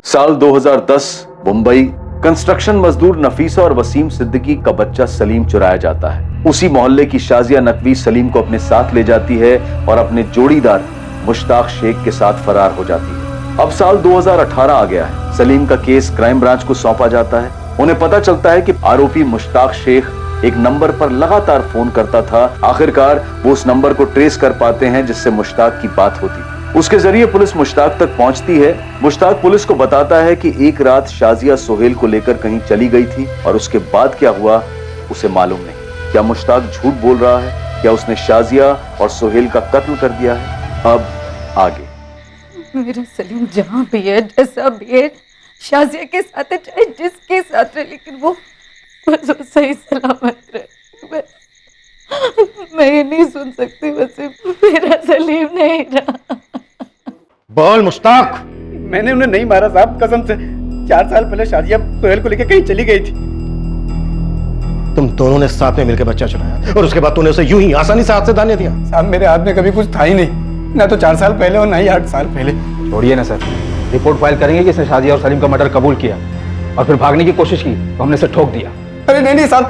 साल 2010 मुंबई। कंस्ट्रक्शन मजदूर नफीसा और वसीम सिद्दीकी का बच्चा सलीम चुराया जाता है। उसी मोहल्ले की शाजिया नकवी सलीम को अपने साथ ले जाती है और अपने जोड़ीदार मुश्ताक शेख के साथ फरार हो जाती है। अब साल 2018 आ गया है। सलीम का केस क्राइम ब्रांच को सौंपा जाता है। उन्हें पता चलता है कि आरोपी मुश्ताक शेख एक नंबर पर लगातार फोन करता था। आखिरकार वो उस नंबर को ट्रेस कर पाते हैं जिससे मुश्ताक की बात होती है। उसके जरिए पुलिस मुश्ताक तक पहुंचती है। मुश्ताक पुलिस को बताता है कि एक रात शाजिया सोहेल को लेकर कहीं चली गई थी और उसके बाद क्या हुआ उसे मालूम नहीं। क्या मुश्ताक झूठ बोल रहा है? क्या उसने शाजिया और सोहेल का कत्ल कर दिया है? अब आगे। मेरा सलीम जहाँ भी है, जैसा भी है, शाजिया के साथ है, चाहे जिसके साथ है, लेकिन वो सही सलामत रहे। मैं ये नहीं सुन सकती। वैसे मेरा सलीम नहीं रहा। बोल मुश्ताक। मैंने उन्हें नहीं मारा साहब, कसम से। 4 साल पहले शाजिया सोहेल को लेकर कहीं चली गई थी। तुम दोनों ने साथ में मिलकर बच्चा चुराया और उसके बाद तूने उसे यूं ही आसानी से हाथ से दाने दिया। साहब मेरे हाथ में कभी कुछ था ही नहीं, ना तो 4 साल पहले और ना ही 8 साल पहले। छोड़िए ना सर, रिपोर्ट फाइल करेंगे कि इसने शाजिया और सलीम का मर्डर कबूल किया और फिर भागने की कोशिश की तो हमने इसे ठोक दिया। अरे नहीं साहब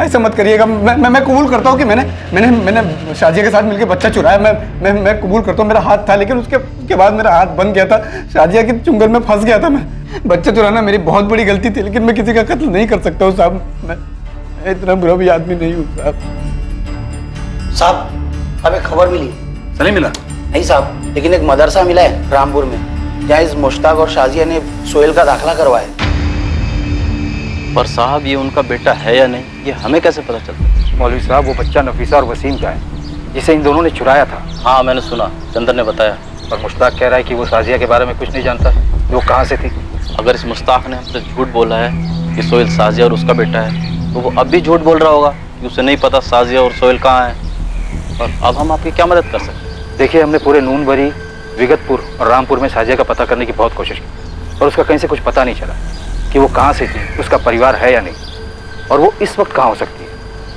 ऐसा मत करिएगा। मैं कबूल करता हूँ कि मैंने शाजिया के साथ मिलकर बच्चा चुराया। मैं कबूल करता हूँ, मेरा हाथ था, लेकिन उसके बाद मेरा हाथ बंद गया था। शाजिया के चुंगल में फंस गया था मैं। बच्चा चुराना मेरी बहुत बड़ी गलती थी, लेकिन मैं किसी का कत्ल नहीं कर सकता हूँ साहब। मैं इतना बुरा भी आदमी नहीं हूँ साहब। हमें खबर मिली। सलीम मिला? नहीं साहब, लेकिन एक मदरसा मिला है रामपुर में, जहाँ इस मुश्ताक और शाजिया ने सोहेल का दाखिला करवाया। पर साहब ये उनका बेटा है या नहीं, ये हमें कैसे पता चलता? मौलवी साहब, वो बच्चा नफीसा और वसीम का है जिसे इन दोनों ने चुराया था। हाँ मैंने सुना, चंदर ने बताया। पर मुश्ताक कह रहा है कि वो शाजिया के बारे में कुछ नहीं जानता, वो कहाँ से थी। अगर इस मुश्ताक ने हमसे झूठ बोला है कि सोहेल शाजिया और उसका बेटा है, तो वो अब भी झूठ बोल रहा होगा कि उसे नहीं पता शाजिया और सोहेल कहाँ है। और अब हम आपकी क्या मदद कर सकते हैं? देखिए, हमने पूरे नूनबरी, विगतपुर और रामपुर में शाजिया का पता करने की बहुत कोशिश की, और उसका कहीं से कुछ पता नहीं चला कि वो कहाँ से थी, उसका परिवार है या नहीं, और वो इस वक्त कहाँ हो सकती है।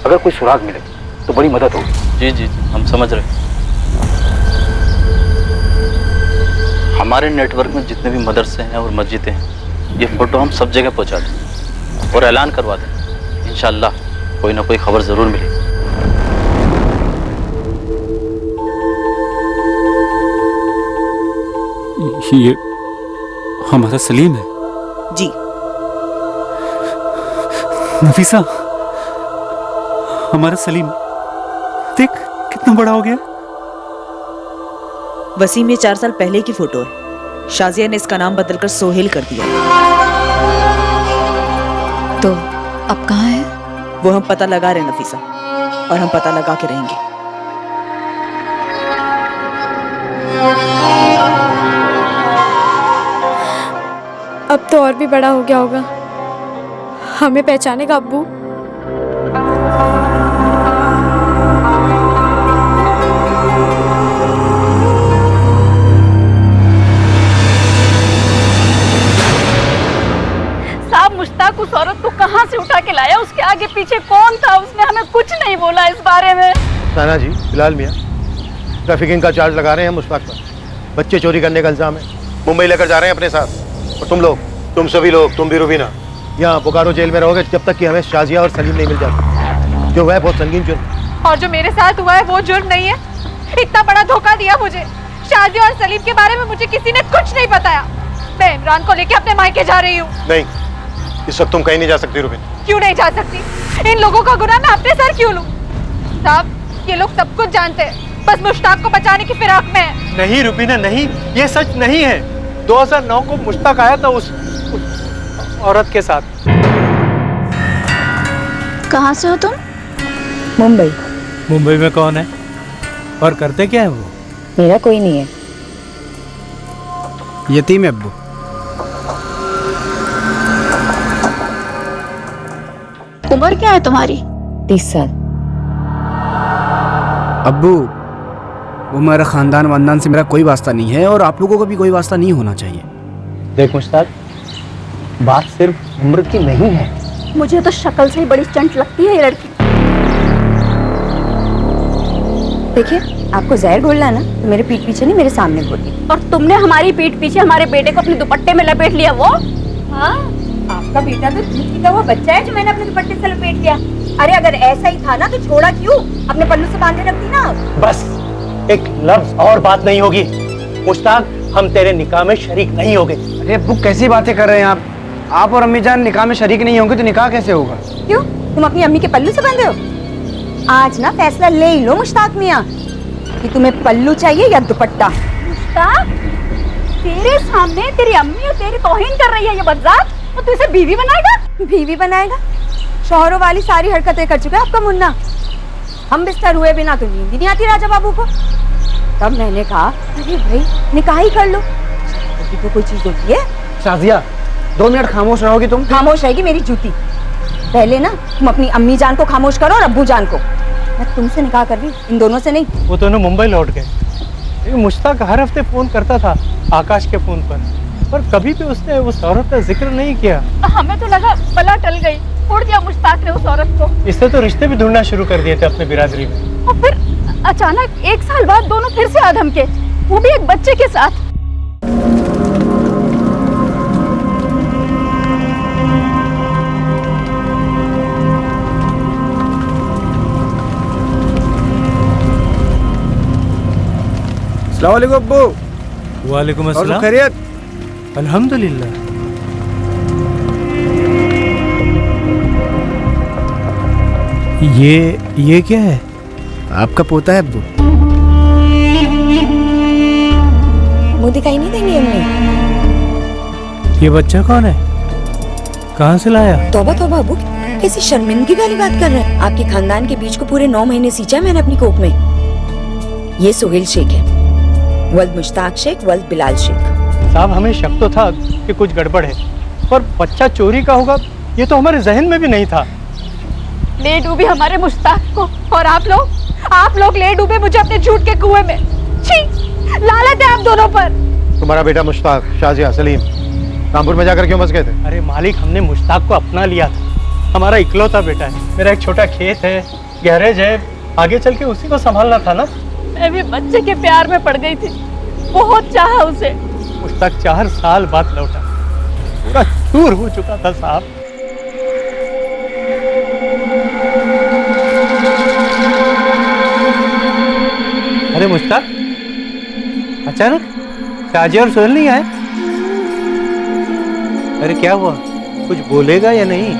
अगर कोई सुराग मिले तो बड़ी मदद होगी। जी जी जी, हम समझ रहे हैं। हमारे नेटवर्क में जितने भी मदरसे हैं और मस्जिदें हैं, ये फोटो हम सब जगह पहुंचा दें और ऐलान करवा दें। इंशाअल्लाह कोई ना कोई खबर जरूर मिलेगी। ये हमारा सलीम है? जी। नफीसा, हमारा सलीम देख कितना बड़ा हो गया। वसीम ये 4 साल पहले की फोटो है। शाजिया ने इसका नाम बदलकर सोहेल कर दिया। तो अब कहाँ है वो हम पता लगा रहे हैं नफीसा, और हम पता लगा के रहेंगे। अब तो और भी बड़ा हो गया होगा, हमें पहचानेगा अब्बू। साहब, मुश्ताक उस औरत को कहाँ से उठा के लाया? उसके आगे पीछे कौन था? उसने हमें कुछ नहीं बोला इस बारे में। साना जी, बिलाल मियाँ, ट्रैफिकिंग का चार्ज लगा रहे हैं मुश्ताक पर। बच्चे चोरी करने का इल्जाम है। मुंबई लेकर जा रहे हैं अपने साथ। और तुम लोग, तुम सभी लोग, तुम भी रुबीना, यहाँ बोकारो जेल में रहोगे जब तक कि हमें शाजिया और सलीम नहीं मिल जाते, जो वह बहुत संगीन जुर्म। और जो मेरे साथ हुआ है वो जुर्म नहीं है। इतना बड़ा धोखा दिया मुझे। शाजिया और सलीम के बारे में मुझे किसी ने कुछ नहीं बताया। मैं इमरान को लेके अपने मायके जा रही हूँ। नहीं, इस वक्त तुम कहीं नहीं जा सकती रुबीना। क्यों नहीं जा सकती? इन लोगों का गुनाह मैं अपने सर क्यों लूं? साहब, ये लोग सब कुछ जानते हैं, बस मुश्ताक को बचाने की फिराक में है। नहीं रुबीना, नहीं, ये सच नहीं है। 2009 को मुश्ताक आया था उस औरत के साथ। कहाँ से हो तुम? मुंबई। मुंबई में कौन है और करते क्या है वो? मेरा कोई नहीं है। यतीम है अब्बू। उम्र क्या है तुम्हारी? 30 साल। अब्बू, वो मेरा खानदान से मेरा कोई वास्ता नहीं है, और आप लोगों का भी कोई वास्ता नहीं होना चाहिए। देख मुश्ताक, बात सिर्फ उम्र की नहीं है। मुझे तो शक्ल से ही बड़ी चंट लगती है ये लड़की। देखिए, आपको जहर घोलना है ना तो मेरे पीठ पीछे नहीं, मेरे सामने घोलिए। और तुमने हमारी पीठ पीछे हमारे बेटे को अपने दुपट्टे में लपेट लिया। वो हाँ, आपका बेटा तो दूध पीता हुआ बच्चा है जो मैंने अपने दुपट्टे से लपेट लिया। अरे अगर ऐसा ही था ना तो छोड़ा क्यों, अपने पल्लू से बांधे रखती ना। बस एक लफ्ज और बात नहीं होगी। मुश्ताक, हम तेरे निकाह में शरीक नहीं होंगे। अरे अब्बू कैसी बातें कर रहे हैं आप और अम्मी जान निकाह में शरीक नहीं होंगे तो निकाह कैसे होगा? क्यों, तुम अपनी अम्मी के पल्लू से बंधे हो? आज ना फैसला ले ही लो मुश्ताक मियाँ कि तुम्हें पल्लू चाहिए या दुपट्टा। मुश्ताक, तेरे सामने तेरी अम्मी और तेरी तौहीन कर रही है ये बदजात, और तू इसे बीवी बनाएगा? बीवी बनाएगा? शौहरों वाली सारी हरकतें कर चुका है आपका मुन्ना। हम बिस्तर हुए बिना तो नींद ही नहीं आती राजा बाबू को। तब मैंने कहा अरे भाई निकाह ही कर लो, तो कोई चीज होती है। शाजिया, 2 मिनट खामोश रहोगी तुम? खामोश रहेगी मेरी जूती। पहले ना तुम अपनी अम्मी जान को खामोश करो और अब्बू जान को। मैं तुमसे निकाह कर रही हूँ, इन दोनों से नहीं। वो दोनों मुंबई लौट गए। मुश्ताक हर हफ्ते फोन करता था आकाश के फोन पर कभी भी उसने उस औरत का जिक्र नहीं किया। हमें तो लगा बला टल गई, छोड़ दिया मुश्ताक ने उस औरत को। इससे तो रिश्ते भी ढूंढना शुरू कर दिए थे अपने बिरादरी में। और फिर अचानक 1 साल बाद दोनों फिर से आ धमके, वो भी एक बच्चे के साथ। अस्सलाम वालेकुम अब्बू। वालेकुम और अस्सलाम। खैरियत? अल्हम्दुलिल्लाह। ये क्या है? आपका पोता है अब्बू। मुँह दिखाई नहीं देंगी अम्मी? ये बच्चा कौन है? कहाँ से लाया? तौबा तौबा अब्बू, कैसी शर्मिंदगी वाली बात कर रहे हैं। आपके खानदान के बीच को पूरे 9 महीने सींचा है मैंने अपनी कोख में। ये सोहेल शेख है, वल्द मुश्ताक शेख, वल्द बिलाल शेख। साहब, हमें शक तो था कि कुछ गड़बड़ है, पर बच्चा चोरी का होगा ये तो हमारे जहन में भी नहीं था। ले डूबी हमारे मुश्ताक को, और आप लोग ले डूबे मुझे अपने झूठ के कुएं में। छी, लानत है आप दोनों पर। तुम्हारा बेटा मुश्ताक, शाजिया, सलीम रामपुर में जाकर क्यों बस गए थे? अरे मालिक, हमने मुश्ताक को अपना लिया था। हमारा इकलौता बेटा है। मेरा एक छोटा खेत है, गैरेज है, आगे चल के उसी को संभालना था ना। मैं भी बच्चे के प्यार में पड़ गई थी, बहुत चाहा उसे। मुश्ताक 4 साल बाद लौटा, पूरा चूर हो चुका था साहब। अरे मुश्ताक, अचानक शाजिया और सोहेल नहीं आए? अरे क्या हुआ, कुछ बोलेगा या नहीं?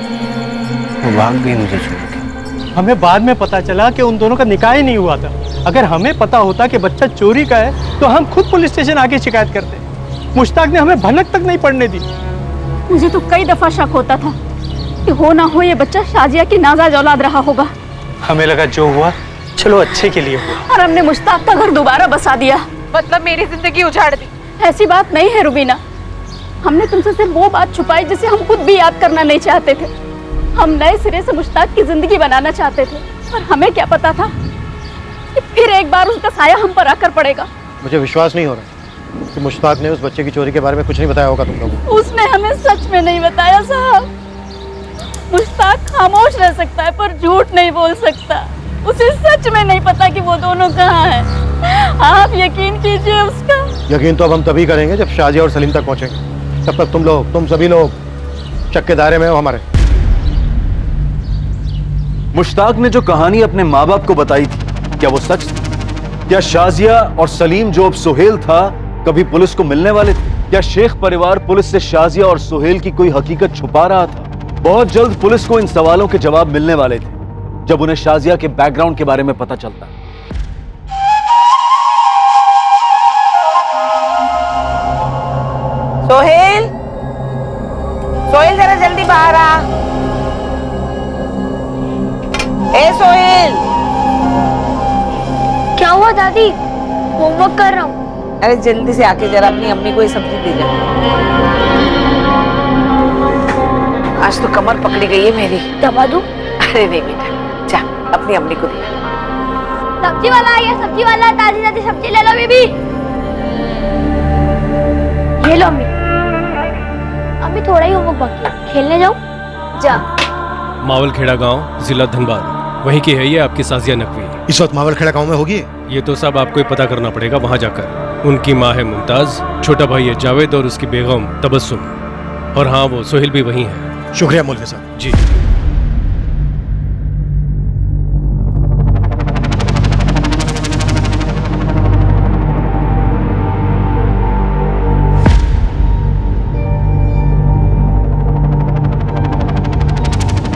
वो भाग गई मुझे छोड़ के। हमें बाद में पता चला कि उन दोनों का निकाह ही नहीं हुआ था। अगर हमें पता होता कि बच्चा चोरी का है तो हम खुद पुलिस स्टेशन आके शिकायत करते। मुश्ताक ने हमें भनक तक नहीं पड़ने दी। मुझे तो कई दफा शक होता था कि हो ना हो ये बच्चा शाजिया की नाजायज औलाद रहा होगा। हमें लगा जो हुआ चलो अच्छे के लिए हुआ, और हमने मुश्ताक का घर दोबारा बसा दिया, मतलब मेरी जिंदगी उजाड़ दी। ऐसी बात नहीं है रुबीना, हमने तुमसे सिर्फ वो बात छुपाई जिसे हम खुद भी याद करना नहीं चाहते थे। हम नए सिरे से मुश्ताक की जिंदगी बनाना चाहते थे, पर हमें क्या पता था कि फिर एक बार उसका साया हम पर आकर पड़ेगा। मुझे विश्वास नहीं हो रहा कि मुश्ताक ने उस बच्चे की चोरी के बारे में कुछ नहीं बताया होगा तुम लोगों को। उसने हमें सच में नहीं बताया साहब। मुश्ताक खामोश रह सकता है पर झूठ नहीं बोल सकता। उसे सच में नहीं पता कि वो दोनों कहाँ हैं। आप यकीन कीजिए उसका। यकीन तो अब हम तभी करेंगे जब शाजिया और सलीम तक पहुंचेंगे। तब तक तुम सभी लोग शक के दायरे में हो हमारे। मुश्ताक ने जो कहानी अपने माँ बाप को बताई थी, क्या वो सच थी? क्या शाजिया और सलीम जो अब सोहेल था कभी पुलिस को मिलने वाले थे? क्या शेख परिवार पुलिस से शाजिया और सोहेल की कोई हकीकत छुपा रहा था? बहुत जल्द पुलिस को इन सवालों के जवाब मिलने वाले थे जब उन्हें शाजिया के बैकग्राउंड के बारे में पता चलता। सोहेल, सोहेल जरा जल्दी बाहर आ। ए सोहेल। क्या हुआ दादी? होमवर्क कर रहा हूँ। अरे जल्दी से आके जरा अपनी अम्मी को ये सब्जी दे जा। आज तो कमर पकड़ी गई है मेरी। दबा दूं? अरे नहीं बेटा, जा अपनी अम्मी को दे। सब्जी वाला आ गया, सब्जी वाला। ताजी ताजी सब्जी ले लो बीबी। ये लो अम्मी। अम्मी थोड़ा ही होमवर्क बाकी है, खेलने जाओ। जा। मावल खेड़ा गांव, जिला धनबाद। वहीं की है ये आपकी साजिया नकवी। इस वक्त मावलखेड़ा गांव में होगी? ये तो सब आपको ही पता करना पड़ेगा वहां जाकर। उनकी माँ है मुमताज, छोटा भाई है जावेद और उसकी बेगम तबस्सुम, और हाँ वो सोहेल भी वहीं है। शुक्रिया मौलवी साहब। जी।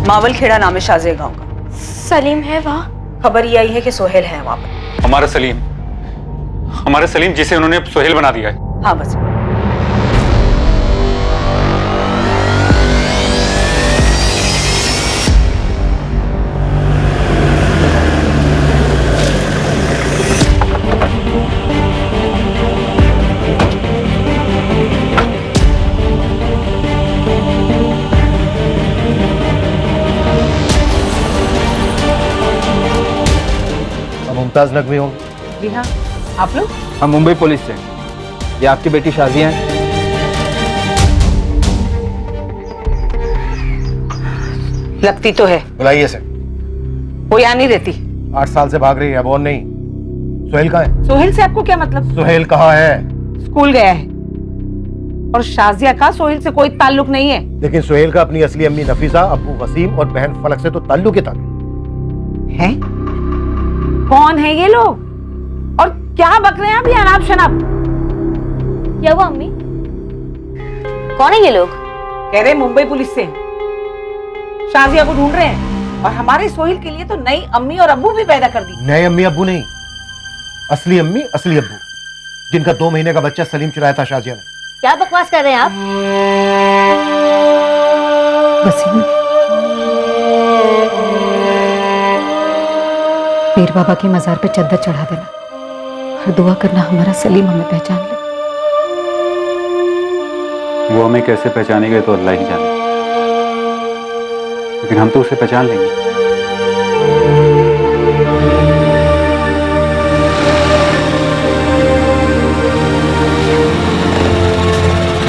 मावलखेड़ा नाम है शाजिया गांव का। सलीम है वहाँ? खबर ये आई है कि सोहेल है वहां पर। हमारा सलीम जिसे उन्होंने सोहेल बना दिया है। हाँ बस। मुमताज नकवी होंगे? जी हाँ। आप लोग? हम मुंबई पुलिस से। ये आपकी बेटी शाजिया है? लगती तो है। बुलाइए से। वो यहाँ नहीं रहती। 8 साल से भाग रही है, अब और नहीं। सोहेल कहाँ है? सोहेल से आपको क्या मतलब? सोहेल कहाँ है? स्कूल गया है। और शाजिया का सोहेल से कोई ताल्लुक नहीं है। लेकिन सोहेल का अपनी असली अम्मी नफीसा, अब्बू वसीम और बहन फलक से तो ताल्लुक ही ताल्लुक है। कौन है ये लोग और क्या बक रहे हैं अभी अनाप शनाप? क्या हुआ अम्मी? कौन है ये लोग? कह रहे मुंबई पुलिस से शाजिया को ढूंढ रहे हैं और हमारे सोहेल के लिए तो नई अम्मी और अब्बू भी पैदा कर दी। नए अम्मी अब्बू नहीं, असली अम्मी असली अब्बू, जिनका 2 महीने का बच्चा सलीम चुराया था शाजिया ने। क्या बकवास कर रहे हैं आप? वसीम, पीर बाबा की मजार पे चद्दर चढ़ा देना और दुआ करना हमारा सलीम हमें पहचान ले। वो हमें कैसे पहचानेगा तो अल्लाह ही जाने, लेकिन हम तो उसे पहचान लेंगे।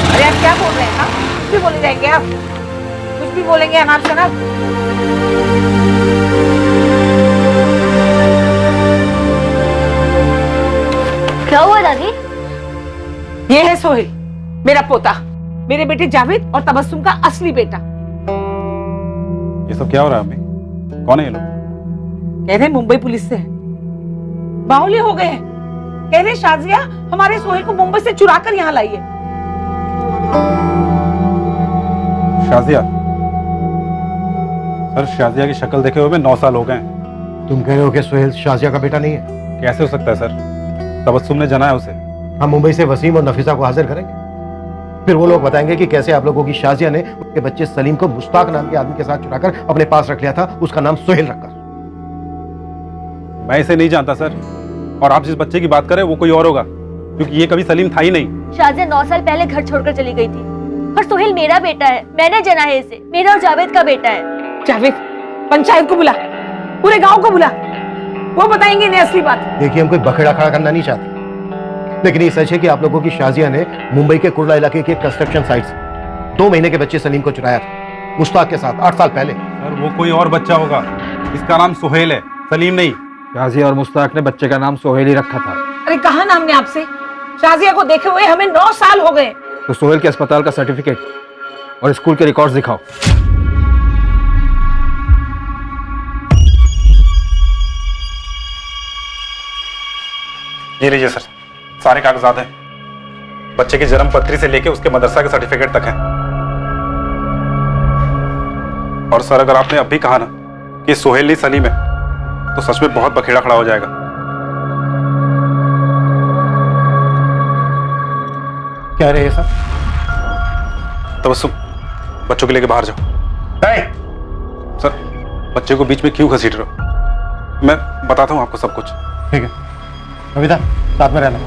अरे आप क्या बोल रहे हैं? हाँ? कुछ भी बोले जाएंगे आप? कुछ भी बोलेंगे अनाप शनाप? क्या हुआ दादी? ये है सोहेल, मेरा पोता, मेरे बेटे जावेद और तबस्सुम का असली बेटा। ये सब क्या हो रहा है अम्मी? कौन है ये लोग? कह रहे मुंबई पुलिस से है। बाहुल्य हो गए हैं। कह रहे शाजिया हमारे सोहेल को मुंबई से चुरा कर यहाँ लाई है। शाजिया? सर शाजिया की शक्ल देखे हुए 9 साल हो गए हैं। तुम कह रहे हो कि सोहेल शाजिया का बेटा नहीं है? कैसे हो सकता है सर? तबस्सुम ने जना है उसे। हम मुंबई से वसीम और नफीसा को हाजिर करेंगे, फिर वो लोग बताएंगे कि कैसे आप लोगों की शाजिया ने उनके बच्चे सलीम को मुश्ताक नाम के आदमी के साथ चुराकर अपने पास रख लिया था, उसका नाम सोहेल रखा। मैं इसे नहीं जानता सर, और आप जिस बच्चे की बात करें वो कोई और होगा, क्योंकि ये कभी सलीम था ही नहीं। शाजिया 9 साल पहले घर छोड़कर चली गई थी और सोहेल मेरा बेटा है। मैंने जना है इसे, मेरा और जावेद का बेटा है। जावेद, पंचायत को बुला, पूरे गांव को बुला, वो बताएंगे इन्हें असली बात। देखिए हम कोई बखेड़ा खड़ा करना नहीं चाहते, लेकिन ये सच है कि आप लोगों की शाजिया ने मुंबई के कुर्ला इलाके के कंस्ट्रक्शन साइट से 2 महीने के बच्चे सलीम को चुराया था, मुश्ताक के साथ 8 साल पहले। सर वो कोई और बच्चा होगा, इसका नाम सोहेल है, सलीम नहीं। शाजिया और मुश्ताक ने बच्चे का नाम सोहेल ही रखा था। अरे कहा ना हमने आपसे, शाजिया को देखे हुए हमें 9 साल हो गए। तो सोहेल के अस्पताल का सर्टिफिकेट और स्कूल के रिकॉर्ड्स दिखाओ। ये लीजिए सर, सारे कागजात हैं। बच्चे की जन्म पत्री से लेके उसके मदरसा के सर्टिफिकेट तक है। और सर अगर आपने अब भी कहा ना कि सोहेल नहीं सलीम है, तो सच में बहुत बखेड़ा खड़ा हो जाएगा। क्या रहे सर? तबस्सुम, बच्चों के लेके बाहर जाओ। सर बच्चे को बीच में क्यों घसीट रहे हो? मैं बताता हूँ आपको सब कुछ। ठीक है कविता, साथ में रहना।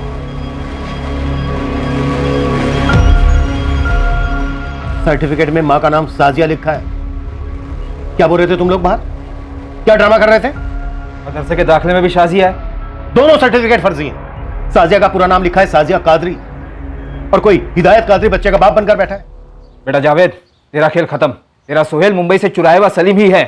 सर्टिफिकेट में माँ का नाम साजिया लिखा है। क्या बोल रहे थे तुम लोग बाहर? क्या ड्रामा कर रहे थे? मदरसे के दाखिले में भी शाजिया है। दोनों सर्टिफिकेट फर्जी हैं। साजिया का पूरा नाम लिखा है साजिया कादरी, और कोई हिदायत कादरी बच्चे का बाप बनकर बैठा है। बेटा जावेद, तेरा खेल खत्म। तेरा सोहेल मुंबई से चुराया हुआ सलीम ही है।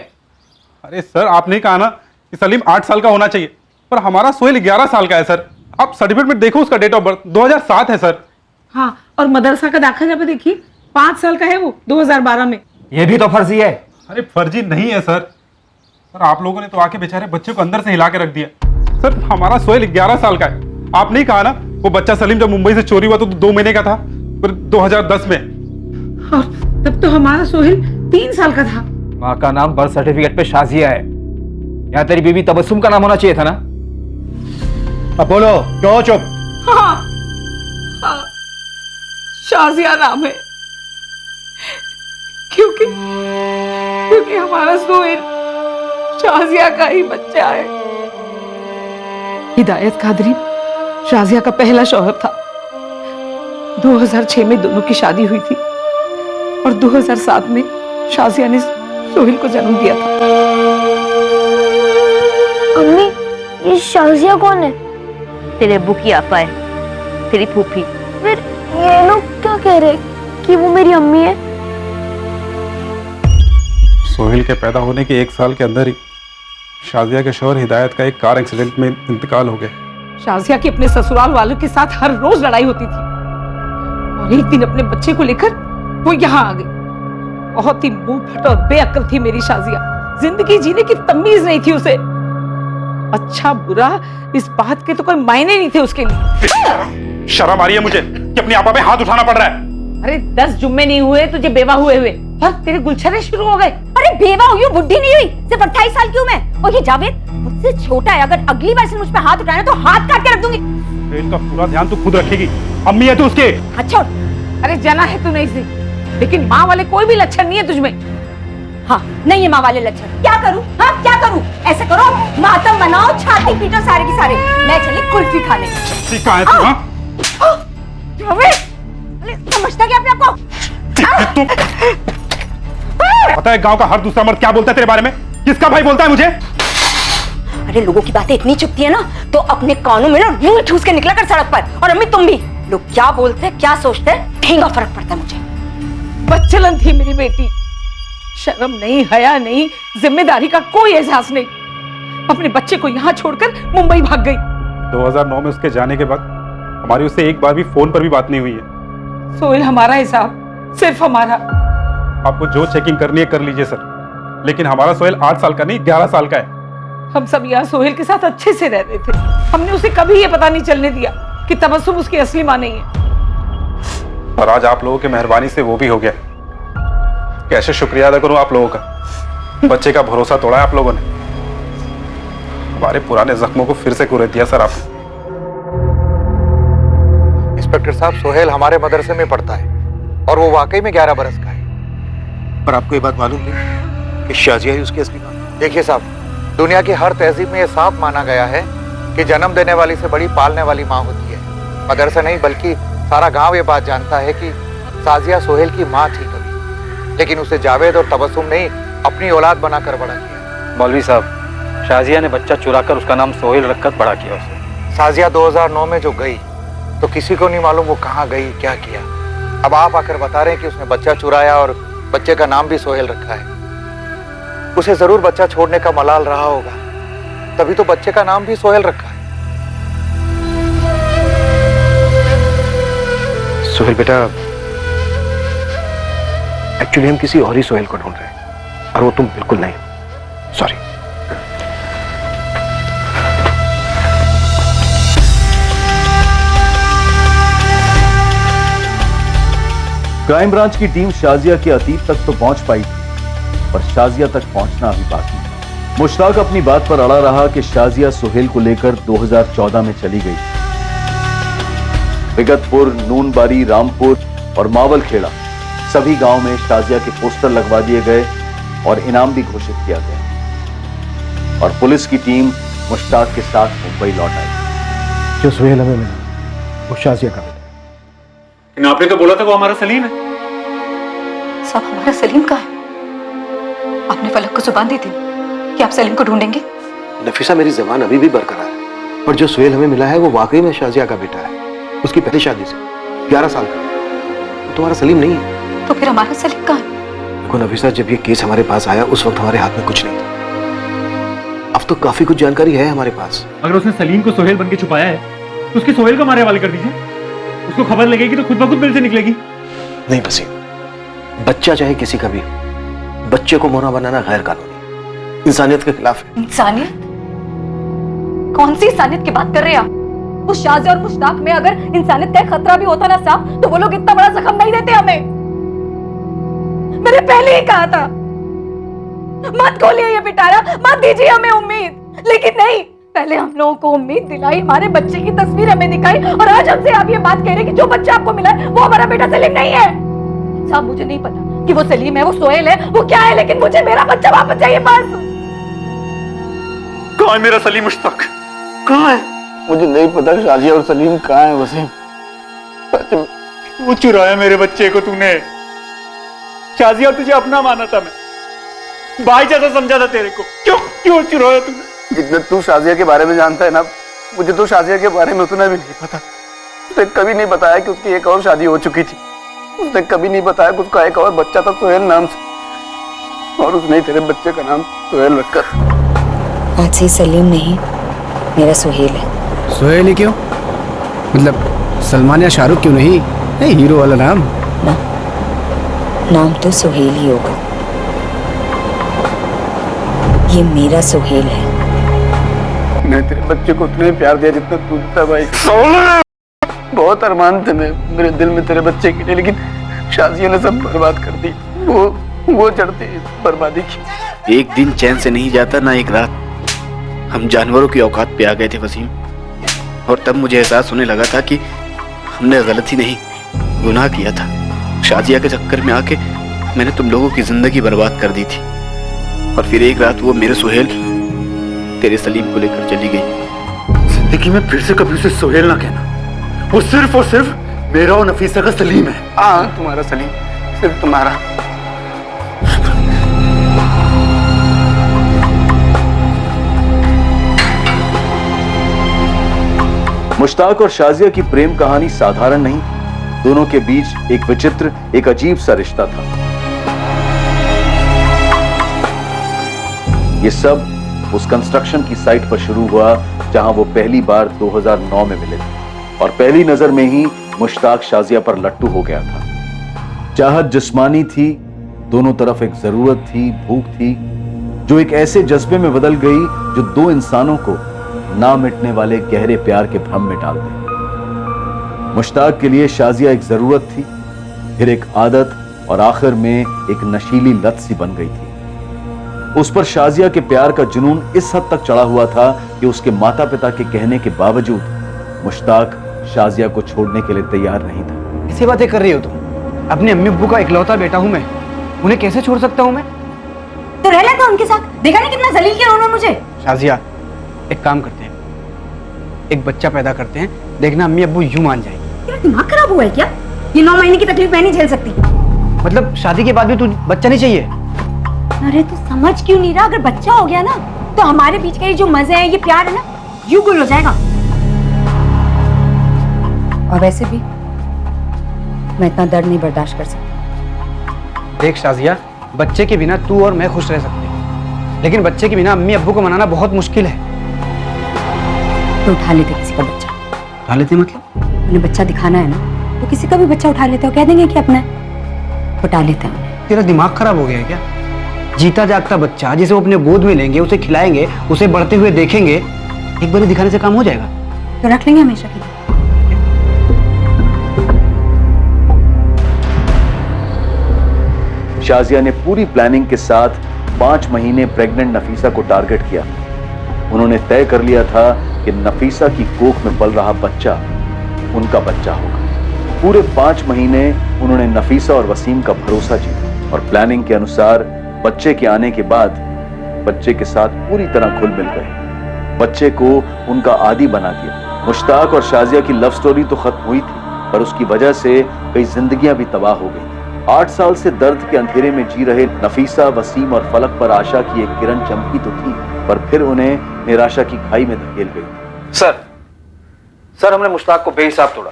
अरे सर, आपने कहा ना कि सलीम 8 साल का होना चाहिए, पर हमारा सोहेल 11 साल का है सर। आप सर्टिफिकेट में देखो, उसका डेट ऑफ बर्थ 2007 है सर। हाँ, और मदरसा का दाखिला भी देखिए, 5 साल का है वो 2012 में। ये भी तो फर्जी है। अरे फर्जी नहीं है सर। सर आप लोगों ने तो आके बेचारे बच्चे को अंदर से हिला के रख दिया। सर हमारा सोहेल 11 साल का है। आप नहीं कहा ना वो बच्चा सलीम जब मुंबई से चोरी हुआ तो 2 महीने का था, फिर 2010 में। और तब तो हमारा सोहेल 3 साल का था। माँ का नाम बर्थ सर्टिफिकेट पे शाजिया है, यहाँ तेरी बीवी तबस्सुम का नाम होना चाहिए था ना। अब बोलो, क्यों चुप? हाँ, हाँ, शाजिया नाम है, क्योंकि हमारा सोहेल शाजिया का ही बच्चा है। हिदायत कादरी शाजिया का पहला शौहर था। 2006 में दोनों की शादी हुई थी और 2007 में शाजिया ने सोहेल को जन्म दिया था। अम्मी, ये शाजिया कौन है? तेरे अब्बू की आपा है, तेरी फूफी। फिर ये लोग क्या कह रहे कि वो मेरी अम्मी है? सोहेल के पैदा होने के 1 साल के अंदर ही शाजिया के शौहर हिदायत का एक कार एक्सीडेंट में इंतकाल हो गया। शाजिया की अपने ससुराल वालों के साथ हर रोज लड़ाई होती थी और एक दिन अपने बच्चे को लेकर वो यहाँ आ गई। बहुत ही मुंह फट और बेअक्ल थी मेरी शाजिया, जिंदगी जीने की तमीज नहीं थी उसे। अच्छा बुरा इस बात के तो कोई मायने नहीं थे उसके लिए। शर्म आ रही है मुझे कि अपनी आपा पे हाथ उठाना पड़ रहा है। अरे 10 जुम्मे नहीं हुए तुझे बेवा हुए और तेरे गुलछरे शुरू हो गए। अरे बेवा हुई हूँ, बुढ़ी नहीं हुई, सिर्फ 28 साल की हूँ मैं। और ये जावेद मुझसे छोटा है, अगर अगली बार से मुझ पे हाथ उठाना तो हाथ काट के रख दूंगी। इनका पूरा ध्यान तू खुद रखेगी, अम्मी है तू उसके। अच्छा, अरे जना है तू नहीं से, लेकिन माँ वाले कोई भी लक्षण नहीं है तुझमें। हाँ, नहीं है माँ वाले लक्षण। क्या करूँ? हाँ क्या करूँ? ऐसे करो, मातम बनाओ, छाती पीटो सारे की सारे। मैं चली कुल्फी खाने। कहाँ है तू? समझता क्या अपने आपको? पता है गांव का हर दूसरा मर्द क्या बोलता है तेरे बारे में? किसका भाई बोलता है मुझे? अरे लोगों की बातें इतनी चुभती है ना, तो अपने कानों में ना यूं ठूस के निकला कर सड़क पर। और अम्मी तुम भी, लोग क्या बोलते हैं क्या सोचते हैं ठेंगा फर्क पड़ता है मुझे। बच्चलन थी मेरी बेटी, शर्म नहीं, हया नहीं, जिम्मेदारी का कोई एहसास नहीं। अपने बच्चे को यहाँ छोड़कर मुंबई भाग गई। 2009 में उसके जाने के बाद हमारी उससे एक बार भी फोन पर भी बात नहीं हुई है। सोहेल हमारा हिसाब, सिर्फ हमारा। आपको जो चेकिंग करनी है कर लीजिए सर, लेकिन हमारा सोहेल 8 साल का नहीं 11 साल का है। हम सब यहाँ सोहेल के साथ अच्छे से रह रहे थे। हमने उसे कभी ये पता नहीं चलने दिया कि तबस्सुम उसकी असली माँ नहीं है। और आज आप लोगों की मेहरबानी से वो भी हो गया। कैसे शुक्रिया अदा करूं आप लोगों का? बच्चे का भरोसा तोड़ा है आप लोगों ने, हमारे पुराने जख्मों को फिर से कुरेद दिया सर आपने। इंस्पेक्टर साहब, सोहेल हमारे मदरसे में पढ़ता है और वो वाकई में 11 बरस का है। पर आपको ये बात मालूम नहीं कि शाजिया ही उसकी असली मां है? देखिए साहब, दुनिया की हर तहजीब में ये साफ माना गया है कि जन्म देने वाली से बड़ी पालने वाली माँ होती है। मदरसा नहीं बल्कि सारा गांव ये बात जानता है कि शाजिया सोहेल की माँ थी कभी, लेकिन उसे जावेद और तबस्सुम ने अपनी औलाद बनाकर बड़ा किया। मौलवी साहब, शाजिया ने बच्चा चुराकर उसका नाम सोहेल रखकर बड़ा किया उसे। शाजिया 2009 में जो गई तो किसी को नहीं मालूम वो कहाँ गई, क्या किया। अब आप आकर बता रहे हैं कि उसने बच्चा चुराया और बच्चे का नाम भी सोहेल रखा है। उसे जरूर बच्चा छोड़ने का मलाल रहा होगा, तभी तो बच्चे का नाम भी सोहेल रखा है। सोहेल बेटा, एक्चुअली हम किसी और ही सोहेल को ढूंढ रहे हैं और वो तुम बिल्कुल नहीं। सॉरी। क्राइम ब्रांच की टीम शाजिया के अतीत तक तो पहुंच पाई थी, पर शाजिया तक पहुंचना अभी बाकी है। मुश्ताक अपनी बात पर अड़ा रहा कि शाजिया सोहेल को लेकर 2014 में चली गई। विगतपुर, नूनबारी, रामपुर और मावलखेड़ा सभी गांव में शाजिया के पोस्टर लगवा दिए गए और इनाम भी घोषित किया गया और पुलिस की टीम मुश्ताक के साथ मुंबई लौट आई। जो सोहेल हमें मिला वो शाजिया का बेटा। आपने तो बोला था वो हमारा सलीम है। सब हमारा सलीम का है। आपने फलक को जुबान दी थी कि आप सलीम को ढूंढेंगे। नफीसा, मेरी जबान अभी भी बरकरार है, पर जो सोहेल हमें मिला है वो वाकई में शाजिया का बेटा है। उसकी पहली शादी से 11 साल का। वो तुम्हारा सलीम नहीं है। तो फिर हमारा सलीम कहाँ है? देखो नफीसा, जब ये केस हमारे पास आया उस वक्त हमारे हाथ में कुछ नहीं था। अब तो काफी कुछ जानकारी है हमारे पास। अगर उसने सलीम को सोहेल बन के छुपाया है तो उसके सोहेल को मारे वाले कर दीजिए। उसको खबर लगेगी तो खुद ब खुद बिल से निकलेगी। नहीं वसीम, बच्चा चाहे किसी का भी हो, बच्चे को मोना बनाना गैर कानूनी, इंसानियत के खिलाफ है। इंसानियत? कौन सी इंसानियत की बात कर रहे हैं आप? उस शाजिया और मुश्ताक में अगर इंसानियत का खतरा भी होता ना साहब, तो वो लोग इतना बड़ा जख्म नहीं देते हमें। मैंने पहले ही कहा था मत खोलिए ये पिटारा, मत दीजिए हमें उम्मीद, लेकिन नहीं, पहले हम लोगों को उम्मीद दिलाई, हमारे बच्चे की तस्वीर हमें दिखाई, और आज हमसे आप ये बात कह रहे हैं कि जो बच्चा आपको मिला है वो हमारा बेटा सलीम नहीं है। साहब मुझे नहीं पता कि वो सलीम है, वो सोहेल है, वो क्या है, लेकिन मुझे मेरा बच्चा वापस चाहिए बस। कहाँ है मेरा सलीम मुश्ताक? कहाँ है? मुझे नहीं पता शाजिया और सलीम कहाँ है वसीम। वो चुराया मेरे बच्चे को तूने। शाजिया तुझे अपना माना था, मैं भाई जैसा समझा था तेरे को, क्यों चुराया तूने? जितना तू शाजिया के बारे में जानता है ना, मुझे तो शाजिया के बारे में उतना भी नहीं पता। उसने कभी नहीं बताया कि उसकी एक और शादी हो चुकी थी। उसने कभी नहीं बताया कि उसका एक और बच्चा था सोहेल नाम से, और उसने तेरे बच्चे का नाम सोहेल रखा। आज से सलीम नहीं, मेरा सोहेल है। सोहेल ही क्यों? मतलब सलमान या शाहरुख क्यों नहीं? हीरो वाला नाम ना, नाम तो सोहेल ही होगा। ये मेरा सोहेल है। मैं तेरे बच्चे को उतना ही प्यार दिया जितना तू देता भाई। बहुत अरमान थे मेरे दिल में तेरे बच्चे के लिए, लेकिन शाजिया ने सब बर्बाद कर दी। वो चढ़ती बर्बादी की। एक दिन चैन से नहीं जाता, ना एक रात। हम जानवरों की औकात पे आ गए थे वसीम, और तब मुझे एहसास होने लगा था कि हमने गलती नहीं, गुनाह किया था। शाजिया के चक्कर में आके मैंने तुम लोगों की जिंदगी बर्बाद कर दी थी, और फिर एक रात वो मेरे सोहेल तेरे सलीम को लेकर चली गई। जिंदगी में फिर से कभी उसे सोहेल ना कहना, वो सिर्फ और सिर्फ मेरा और नफीसा का सलीम है। हाँ तुम्हारा सलीम, सिर्फ तुम्हारा। मुश्ताक और शाजिया की प्रेम कहानी साधारण नहीं, दोनों के बीच एक विचित्र, एक अजीब सा रिश्ता था। ये सब उस कंस्ट्रक्शन की साइट पर शुरू हुआ जहां वो पहली बार 2009 में मिले थे, और पहली नजर में ही मुश्ताक शाजिया पर लट्टू हो गया था। चाहत जिस्मानी थी, दोनों तरफ एक जरूरत थी, भूख थी, जो एक ऐसे जज्बे में बदल गई जो दो इंसानों को ना मिटने वाले गहरे प्यार के भ्रम में डाल दे। मुश्ताक के लिए शाजिया एक जरूरत थी, फिर एक आदत, और आखिर में एक नशीली लत सी बन गई थी। उस पर शाजिया के प्यार का जुनून इस हद तक चढ़ा हुआ था कि उसके माता पिता के कहने के बावजूद मुश्ताक शाजिया को छोड़ने के लिए तैयार नहीं था। ऐसी बातें कर रही हो तुम? अपने अम्मी अब्बू का इकलौता बेटा हूं मैं, उन्हें कैसे छोड़ सकता हूं मैं? तो रह लेता उनके साथ, देखा नहीं कितना जलील किया उन्होंने मुझे। शाजिया, एक काम करते हैं, एक बच्चा पैदा करते हैं, देखना अम्मी अब्बू यूं मान जाएंगे। तेरा दिमाग खराब हुआ है क्या? ये 9 महीने की तकलीफ मैं नहीं झेल सकती। मतलब शादी के बाद भी तू बच्चा नहीं चाहिए? अरे तू समझ क्यों नहीं रहा? अगर बच्चा हो गया ना तो हमारे बीच के ये जो मजे हैं, ये प्यार है ना, यूं गुल हो जाएगा। और वैसे भी मैं इतना दर्द नहीं बर्दाश्त कर सकती। देख शाजिया, बच्चे के बिना तू और मैं खुश रह सकते हैं, लेकिन बच्चे के बिना अम्मी अब्बू को मनाना बहुत मुश्किल है। तो उठा लेते किसी का बच्चा। उठा लेते मतलब? उन्हें बच्चा दिखाना है ना, तो किसी का भी बच्चा उठा लेते हो, कह देंगे कि अपना है, उठा लेते हैं। तेरा दिमाग खराब हो गया है क्या? जीता जागता बच्चा जिसे वो अपने गोद में लेंगे, उसे खिलाएंगे, उसे बढ़ते हुए देखेंगे, एक बार दिखाने से काम हो जाएगा? तो रख लेंगे हमेशा के लिए। शाजिया ने पूरी प्लानिंग के साथ 5 महीने प्रेग्नेंट नफीसा को टारगेट किया। उन्होंने तय कर लिया था कि नफीसा की कोख में पल रहा बच्चा उनका बच्चा होगा। पूरे 5 महीने उन्होंने नफीसा और वसीम का भरोसा जीता, और प्लानिंग के अनुसार बच्चे के आने के बाद बच्चे के साथ पूरी तरह घुल मिल गए, बच्चे को उनका आदी बना दिया। मुश्ताक और शाजिया की लव स्टोरी तो खत्म हुई थी, पर उसकी वजह से कई जिंदगियां भी तबाह हो गई। 8 साल से दर्द के अंधेरे में जी रहे नफीसा, वसीम और फलक पर आशा की एक किरण चमकी तो थी, पर फिर उन्हें निराशा की खाई में धकेल गई। सर हमने मुश्ताक को बेहिसाब तोड़ा,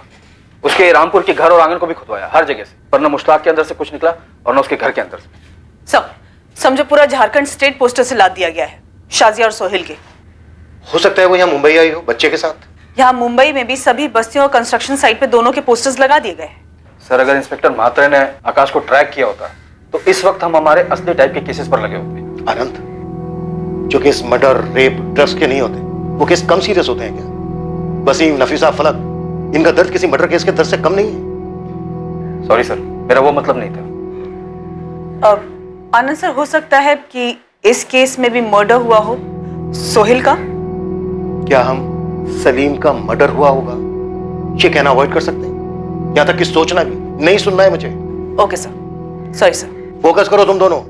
उसके रामपुर के घर और आंगन को भी खुदवाया, हर जगह से, पर न मुश्ताक के अंदर से कुछ निकला और न उसके घर के अंदर से। समझो पूरा झारखंड स्टेट पोस्टर से लाद दिया गया है। शाजिया और सोहेल के। हो सकता है वो यहाँ मुंबई आई हो बच्चे के साथ। यहाँ मुंबई में भी सभी बस्तियों और कंस्ट्रक्शन साइट पे दोनों के पोस्टर्स लगा दिए गए। सर अगर इंस्पेक्टर म्हात्रे ने आकाश को ट्रैक किया होता तो इस वक्त हम हमारे असली टाइप के केसेस पर लगे होते। आनंद, जो केस मर्डर, रेप, ड्रग्स के नहीं होते वो केस कम सीरियस होते हैं क्या? वसीम, नफीसा, फलक, इनका दर्द किसी मर्डर केस के दर्द से कम नहीं है। सॉरी सर, मेरा वो मतलब नहीं था। आनंद सर, हो सकता है कि इस केस में भी मर्डर हुआ हो सोहेल का। क्या हम सलीम का मर्डर हुआ होगा ये कहना अवॉइड कर सकते हैं? यहाँ तक कि सोचना भी नहीं, सुनना है मुझे। Okay sir, sorry sir. Focus करो तुम दोनों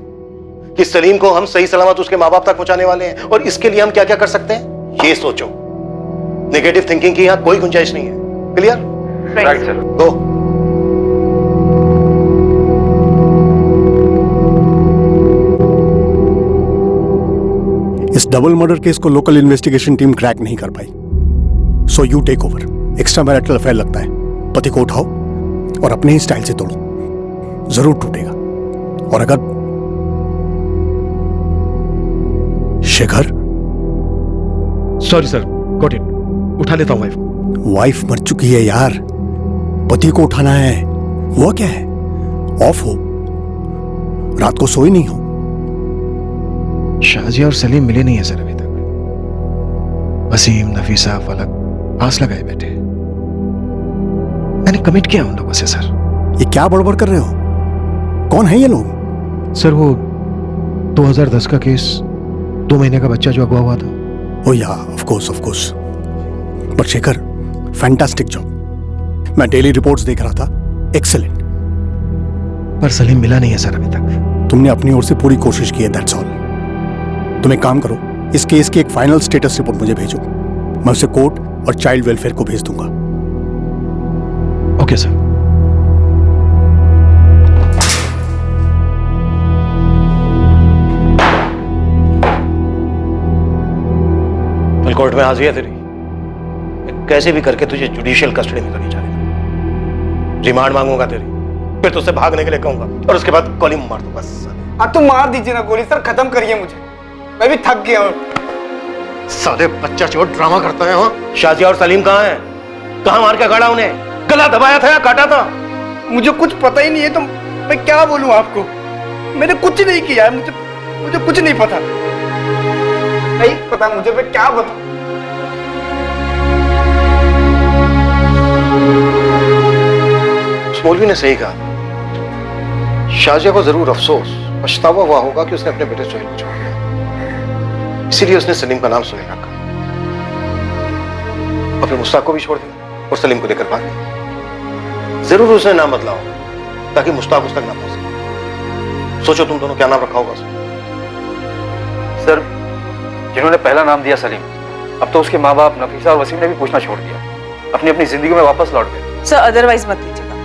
कि सलीम को हम सही सलामत उसके माँ बाप तक पहुंचाने वाले हैं और इसके लिए हम क्या क्या कर सकते हैं ये सोचो। नेगेटिव थिंकिंग की यहाँ कोई गुंजाइश नहीं है। क्लियर? Right sir. गो। इस डबल मर्डर केस को लोकल इन्वेस्टिगेशन टीम क्रैक नहीं कर पाई, so you take over. Extra marital affair लगता है, पति को उठाओ और अपने ही स्टाइल से तोड़ो, जरूर टूटेगा। और अगर Shekhar, sorry sir, got it, उठा लेता हूं वाइफ को। वाइफ मर चुकी है यार, पति को उठाना है। वो क्या है, ऑफ हो, रात को सोई नहीं हो। शाजिया और सलीम मिले नहीं है सर अभी तक। वसीम, नफीसा, फलक आस लगाए बैठे। मैंने कमिट किया उन लोगों से सर। ये क्या बड़बड़ कर रहे हो? कौन है ये लोग? सर वो 2010 का केस, 2 महीने का बच्चा जो अगवा हुआ था। ओ या, of course. But Shekhar, fantastic job. मैं डेली रिपोर्ट्स देख रहा था, एक्सीलेंट। पर सलीम मिला नहीं है सर अभी तक। तुमने अपनी ओर से पूरी कोशिश की है, दैट्स ऑल। तुम एक काम करो, इस केस की एक फाइनल स्टेटस रिपोर्ट मुझे भेजो, मैं उसे कोर्ट और चाइल्ड वेलफेयर को भेज दूंगा। Okay sir. कल कोर्ट में हाजिर है तेरी। कैसे भी करके तुझे जुडिशियल कस्टडी में करनी चाहिए। रिमांड मांगूंगा तेरी, फिर तुझसे भागने के लिए कहूंगा और उसके बाद गोली मार दूंगा। हाँ तो मार दीजिए ना गोली सर, खत्म करिए मुझे, मैं भी थक गया हूँ। साले बच्चा चोर ड्रामा करता है। हाँ, शाजिया और सलीम कहाँ हैं? कहाँ मार के गाड़ा उन्हें? गला दबाया था या काटा था? मुझे कुछ पता ही नहीं है, तो मैं क्या बोलूं आपको? मैंने कुछ नहीं किया है, मुझे कुछ नहीं पता। नहीं पता मुझे, मैं क्या बताऊं? उस मौलवी ने सही कहा। शाजिया को जरूर अफसोस, पछतावा हुआ होगा कि उसने अपने बेटे सोहेल को छोड़ दिया, इसीलिए उसने सलीम का नाम सोहेल रखा और फिर मुश्ताक को भी छोड़ दिया और सलीम को लेकर भाग गया। जरूर उसने नाम बदला हो ताकि मुश्ताक उस तक ना पहुंच सके। सोचो तुम दोनों क्या नाम रखा होगा सर? जिन्होंने पहला नाम दिया सलीम, अब तो उसके माँ बाप नफीसा और वसीम ने भी पूछना छोड़ दिया, अपनी अपनी जिंदगी में वापस लौट गए। सर अदरवाइज मत लीजिएगा,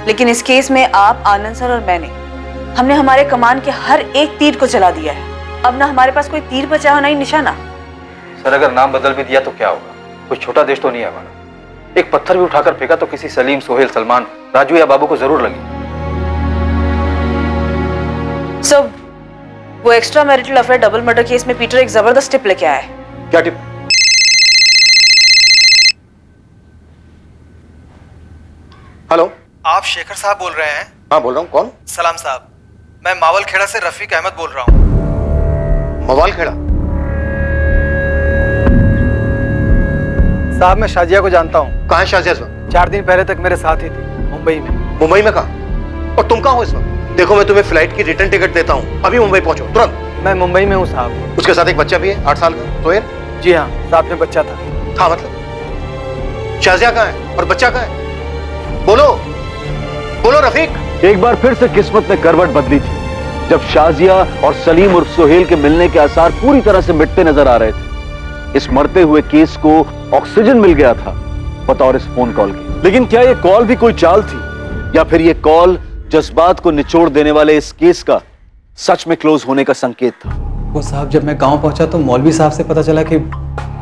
लेकिन इस केस में आप, आनंद सर और मैंने, हमने हमारे कमान के हर एक तीर को चला दिया है। अब ना हमारे पास कोई तीर बचा हो, ना ही निशाना। सर अगर नाम बदल भी दिया तो क्या होगा? कोई छोटा देश तो नहीं है हमारा। एक पत्थर भी उठाकर फेंका तो किसी सलीम, सोहेल, सलमान, राजू या बाबू को जरूर लगी। सर वो extra marital affair double murder case में पीटर एक जबरदस्त टिप लेके आया है। क्या टिप? हेलो, आप शेखर साहब बोल रहे हैं? हाँ बोल रहा हूँ। कौन? सलाम साहब, मैं मावल खेड़ा से रफीक अहमद बोल रहा हूँ। मवाल खेड़ा? साहब मैं शाजिया को जानता हूँ। कहाँ है शाजिया? 4 दिन पहले तक मेरे साथ ही थी, मुंबई में। मुंबई में कहाँ? और तुम कहाँ हो इस वक्त? देखो मैं तुम्हें फ्लाइट की रिटर्न टिकट देता हूँ, अभी मुंबई पहुंचो तुरंत। मैं मुंबई में हूँ साहब। उसके साथ एक बच्चा भी है, 8 साल का, सोहेल। जी हाँ साहब, में बच्चा था। हाँ मतलब शाजिया कहाँ है और बच्चा कहाँ है? बोलो बोलो रफीक। एक बार फिर से किस्मत ने करवट बदली थी जब शाजिया और सलीम और सोहेल के मिलने के आसार पूरी तरह से मिटते नजर आ रहे थे। इस मरते हुए केस को ऑक्सीजन मिल गया था बतौर इस फोन कॉल की। लेकिन क्या यह कॉल भी कोई चाल थी, या फिर यह कॉल जज्बात को निचोड़ देने वाले इस केस का सच में क्लोज होने का संकेत था? वो साहब जब मैं गांव पहुंचा तो मौलवी साहब से पता चला कि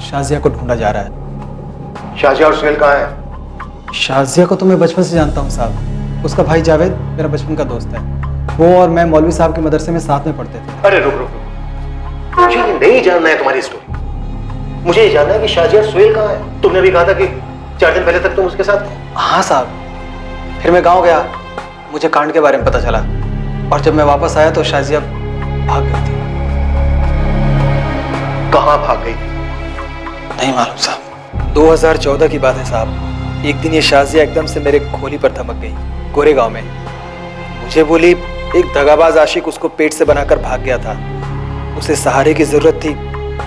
शाजिया को ढूंढा जा रहा है। शाजिया और सोहेल कहाँ है? शाजिया को तो मैं बचपन से जानता हूँ साहब, उसका भाई जावेद मेरा बचपन का दोस्त है। वो और मैं मौलवी साहब के मदरसे में साथ में पढ़ते थे। अरे रुक रुक, नहीं जानना है तुम्हारी स्टोरी। मुझे ये जानना है कि शाजिया सोहेल कहाँ है। तुमने भी कहा था कि 4 दिन पहले तक तुम उसके साथ थे। हाँ साहब, फिर मैं गांव गया, मुझे कांड के बारे में पता चला और जब मैं वापस आया तो शाजिया भाग गई थी। कहाँ भाग गई? नहीं मालूम साहब। 2014 की बात है साहब। एक दिन ये शाजिया एकदम से मेरे खोली पर धमक गई, गोरेगांव में। मुझे बोली एक दगाबाज आशिक उसको पेट से बनाकर भाग गया था, उसे सहारे की जरूरत थी,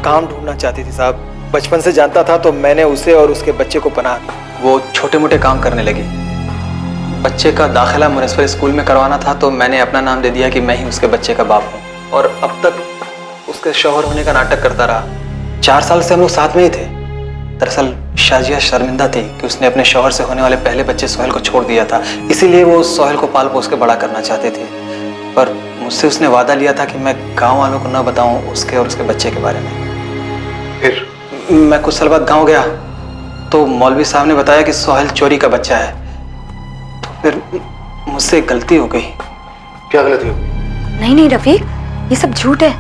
काम ढूंढना चाहती थी साहब। बचपन से जानता था तो मैंने उसे और उसके बच्चे को पनाह दी। वो छोटे मोटे काम करने लगी। बच्चे का दाखिला म्युनिसिपल स्कूल में करवाना था तो मैंने अपना नाम दे दिया कि मैं ही उसके बच्चे का बाप हूँ और अब तक उसके शौहर होने का नाटक करता रहा। 4 साल से हम लोग साथ में ही थे। दरअसल शाजिया शर्मिंदा थी कि उसने अपने शौहर से होने वाले पहले बच्चे सोहेल को छोड़ दिया था, इसीलिए वो सोहेल को पाल पोस के बड़ा करना चाहते थे। पर मुझसे उसने वादा लिया था कि मैं गांव वालों को न बताऊं उसके और उसके बच्चे के बारे में। फिर मैं कुछ साल बाद गांव गया तो मौलवी साहब ने बताया कि सोहेल चोरी का बच्चा है। तो फिर मुझसे गलती हो गई। क्या गलती हो? नहीं रफीक, ये सब झूठ है।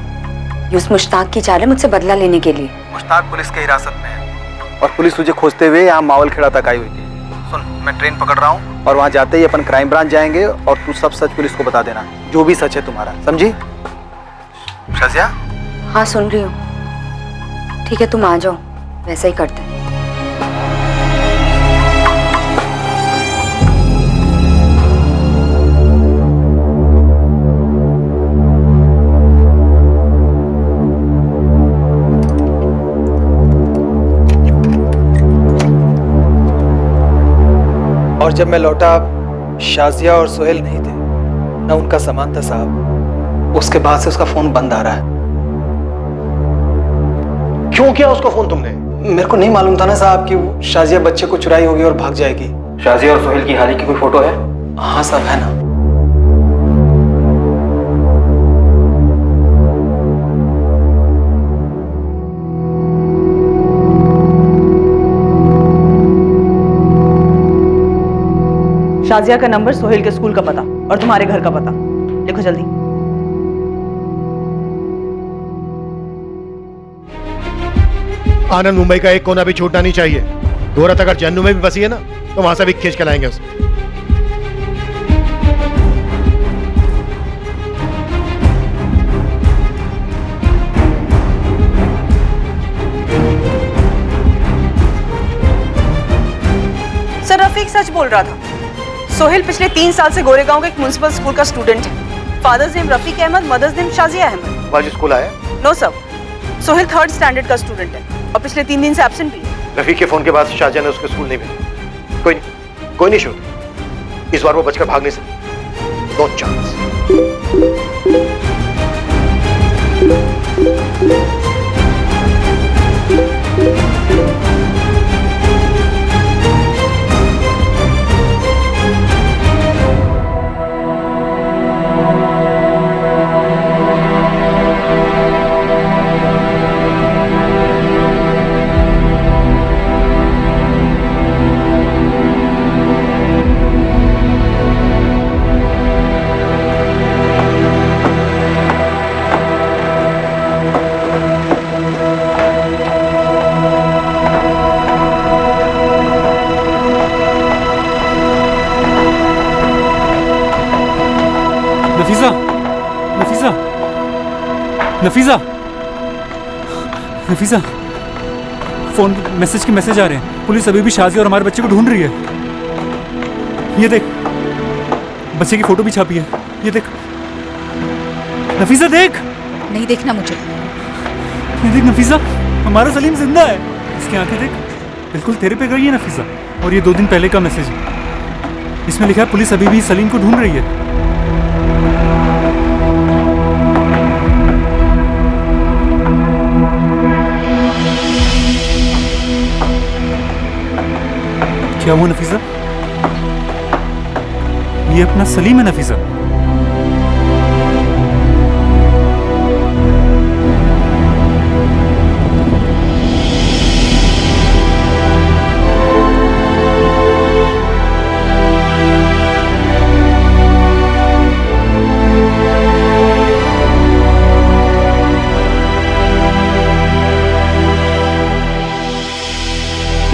ये उस मुश्ताक की चाल है मुझसे बदला लेने के लिए। मुश्ताक पुलिस की हिरासत में है और पुलिस तुझे खोजते हुए यहाँ मावल खेड़ा तक आई हुई थी। सुन, मैं ट्रेन पकड़ रहा हूँ और वहाँ जाते ही अपन क्राइम ब्रांच जाएंगे और तू सब सच पुलिस को बता देना, जो भी सच है तुम्हारा, समझी? शाजिया? हाँ सुन रही हूँ। ठीक है तुम आ जाओ, वैसा ही करते हैं। और जब मैं लौटा शाजिया और सोहेल नहीं थे, न उनका सामान था साहब। उसके बाद से उसका फोन बंद आ रहा है। क्यों किया उसको फोन तुमने? मेरे को नहीं मालूम था ना साहब कि शाजिया बच्चे को चुराई होगी और भाग जाएगी। शाजिया और सोहेल की हाल ही की कोई फोटो है? हाँ साहब, है ना। शाजिया का नंबर, सोहेल के स्कूल का पता और तुम्हारे घर का पता लिखो जल्दी। आनंद मुंबई का एक कोना भी छूटना नहीं चाहिए। दोहरत अगर जन्नू में भी बसी है ना तो वहां से भी खींच के लाएंगे उसे। सर रफीक सच बोल रहा था। सोहेल पिछले 3 साल से गोरेगांव के एक म्युनिसिपल स्कूल का स्टूडेंट है। Father's name Rafiq Ahmed, mother's name Shazia Ahmed. आज स्कूल आया? No sir, Sohail 3rd standard का स्टूडेंट है और पिछले 3 दिन से एब्सेंट भी है। रफीक के फोन के बाद शाजिया ने उसके स्कूल नहीं भेजा। कोई नहीं शूट, इस बार वो बचकर भाग नहीं सकती। No chance. Nafisa, Nafisa, phone message के मैसेज आ रहे हैं। पुलिस अभी भी शाजिया और हमारे बच्चे को ढूंढ रही है। ये देख, बच्चे की फोटो भी छापी है। ये देख नफीसा, देख। नहीं देखना मुझे। ये देख नफीसा, हमारा सलीम जिंदा है। इसकी आंखें देख, बिल्कुल तेरे पे गई है नफीसा। और ये 2 दिन पहले का मैसेज है, इसमें लिखा है पुलिस अभी भी सलीम को ढूंढ रही है। क्या हुआ नफीसा? ये अपना सलीम है नफीसा।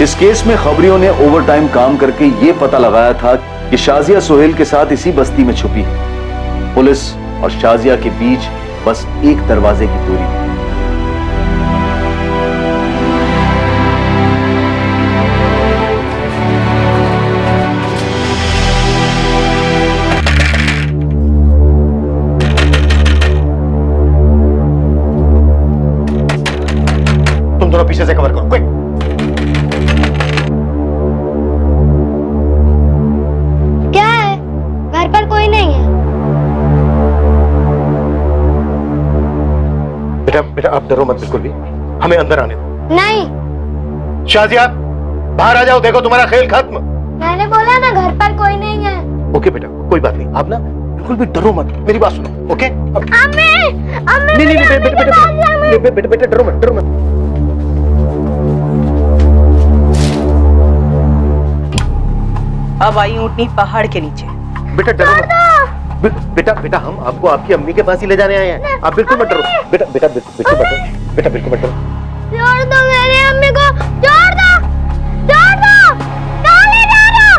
इस केस में खबरियों ने ओवरटाइम काम करके ये पता लगाया था कि शाजिया सोहेल के साथ इसी बस्ती में छुपी है। पुलिस और शाजिया के बीच बस एक दरवाजे की दूरी है। तुम दोनों पीछे से कवर करो, क्विक। क्या है? घर पर कोई नहीं है। बेटा बेटा आप डरो मत बिल्कुल भी, हमें अंदर आने दो। नहीं, शाजिया बाहर आ जाओ, देखो तुम्हारा खेल खत्म। मैंने बोला ना घर पर कोई नहीं है। ओके बेटा, कोई बात नहीं, आप ना बिल्कुल भी डरो मत, मेरी बात सुनो, ओके? अम्मी, अम्मी, नहीं नहीं बेटा बेटा डरो मत, डरो मत। अब आई ऊँटनी पहाड़ के नीचे। बेटा डरो मत। बेटा बेटा हम आपको आपकी अम्मी के पास ही ले जाने आए हैं, आप बिल्कुल मत डरो। बेटा बेटा बिल्कुल मत डरो, बेटा बिल्कुल मत डरो। छोड़ दो मेरी अम्मी को, छोड़ दो, छोड़ दो, कहाँ ले जा रहे हो?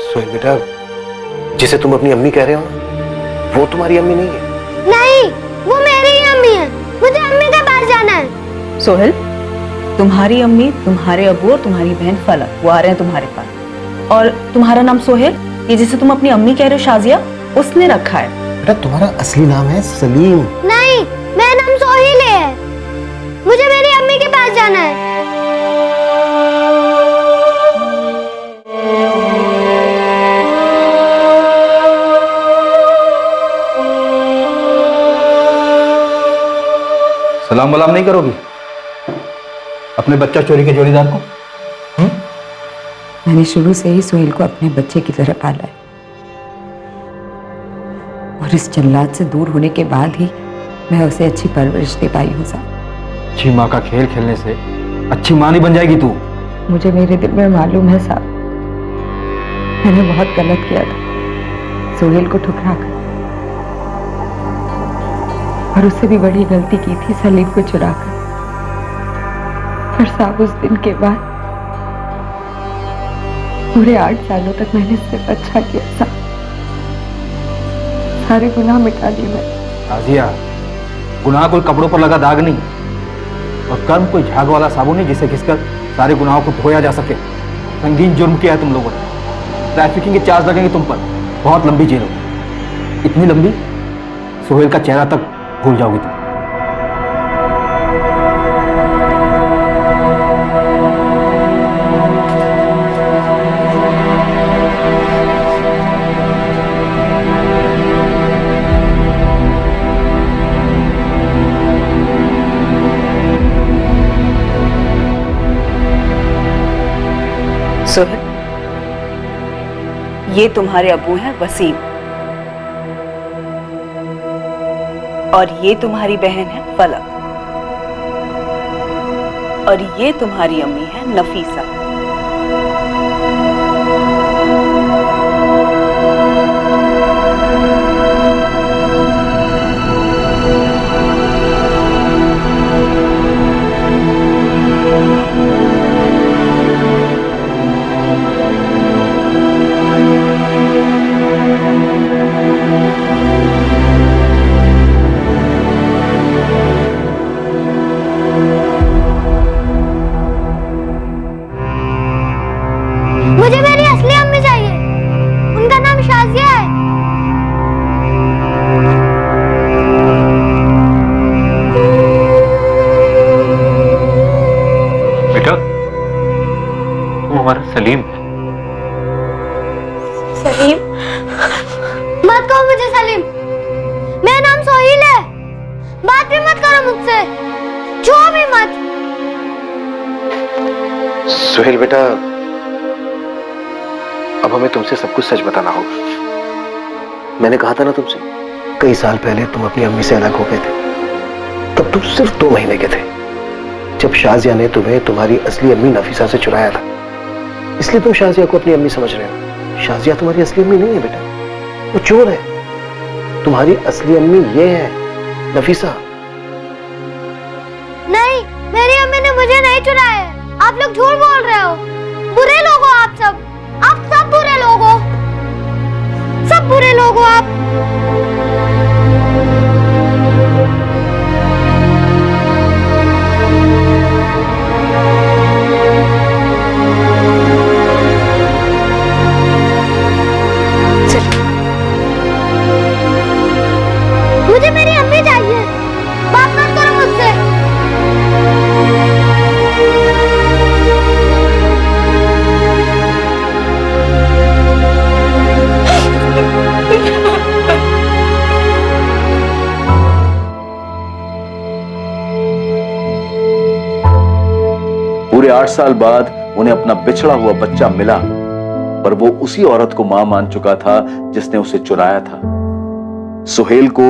सोहेल बेटा, जिसे तुम अपनी अम्मी कह रहे हो वो तुम्हारी अम्मी नहीं है। नहीं, वो मेरी ही अम्मी है, मुझे अम्मी के पास जाना है। सोहेल, तुम्हारी अम्मी, तुम्हारे अबू और तुम्हारी बहन फलक वो आ रहे हैं तुम्हारे पास। और तुम्हारा नाम सोहेल, ये जिसे तुम अपनी अम्मी कह रहे हो शाजिया, उसने रखा है। बेटा तुम्हारा असली नाम है सलीम। नहीं, मेरा नाम सोहेल है, मुझे मेरी अम्मी के पास जाना है। सलाम वलाम नहीं करोगी अपने बच्चा चोरी के जोड़ीदार को? मैंने शुरू से ही सोहेल को अपने बच्चे की तरह पाला है, और इस जल्लाद से दूर होने के बाद ही मैं उसे अच्छी परवरिश दे पाई हूँ साहब। अच्छी माँ का खेल खेलने से अच्छी माँ नहीं बन जाएगी तू। मुझे मेरे दिल में मालूम है साहब, मैंने बहुत गलत किया था सोहेल को ठुकरा कर, और उससे भी बड़ी गलती की थी सलीम को चुरा कर। पर साहब उस दिन के बाद पूरे 8 सालों तक मैंने सिर्फ अच्छा किया साहब, सारे गुनाह मिटा दिए मैंने। आजिया, गुनाह कोई कपड़ों पर लगा दाग नहीं, और कर्म कोई झाग वाला साबुन नहीं जिसे घिसकर सारे गुनाहों को धोया जा सके। संगीन जुर्म किया है तुम लोगों ने, ट्रैफिकिंग के चार्ज लगेंगे तुम पर, बहुत लंबी जेल होगी, इतनी लंबी सोहेल का चेहरा तक भूल जाओगी तुम। सोहेल, ये तुम्हारे अबू हैं वसीम, और ये तुम्हारी बहन है फलक, और ये तुम्हारी अम्मी है नफीसा। मुझे मेरी असली अम्मी चाहिए, उनका नाम शाजिया है। बेटा तू हमारा सलीम है। सलीम? मत कहो मुझे सलीम, मेरा नाम सोहेल है। बात भी मत करो मुझसे, छुओ भी मत। सोहेल बेटा, अब हमें तुमसे सब कुछ सच बताना होगा। मैंने कहा था ना तुमसे, कई साल पहले तुम अपनी अम्मी से अलग हो गए थे। तब तुम सिर्फ 2 महीने के थे, जब शाजिया ने तुम्हें तुम्हारी असली अम्मी नफीसा से चुराया था। इसलिए तुम शाजिया को अपनी अम्मी समझ रहे हो। शाजिया तुम्हारी असली अम्मी नहीं है बेटा, वो चोर है। तुम्हारी असली अम्मी ये है, नफीसा। नहीं, मेरी अम्मी ने मुझे नहीं चुराया है। आप लोग झूठ बोल रहे हो। बुरे लोग हो आप सब बुरे लोग हो, सब बुरे लोग हो आप। मुझे मेरी अम्मी चाहिए, बात मत करो मुझसे। पूरे 8 साल बाद उन्हें अपना बिछड़ा हुआ बच्चा मिला, पर वो उसी औरत को मां मान चुका था जिसने उसे चुराया था। सुहेल को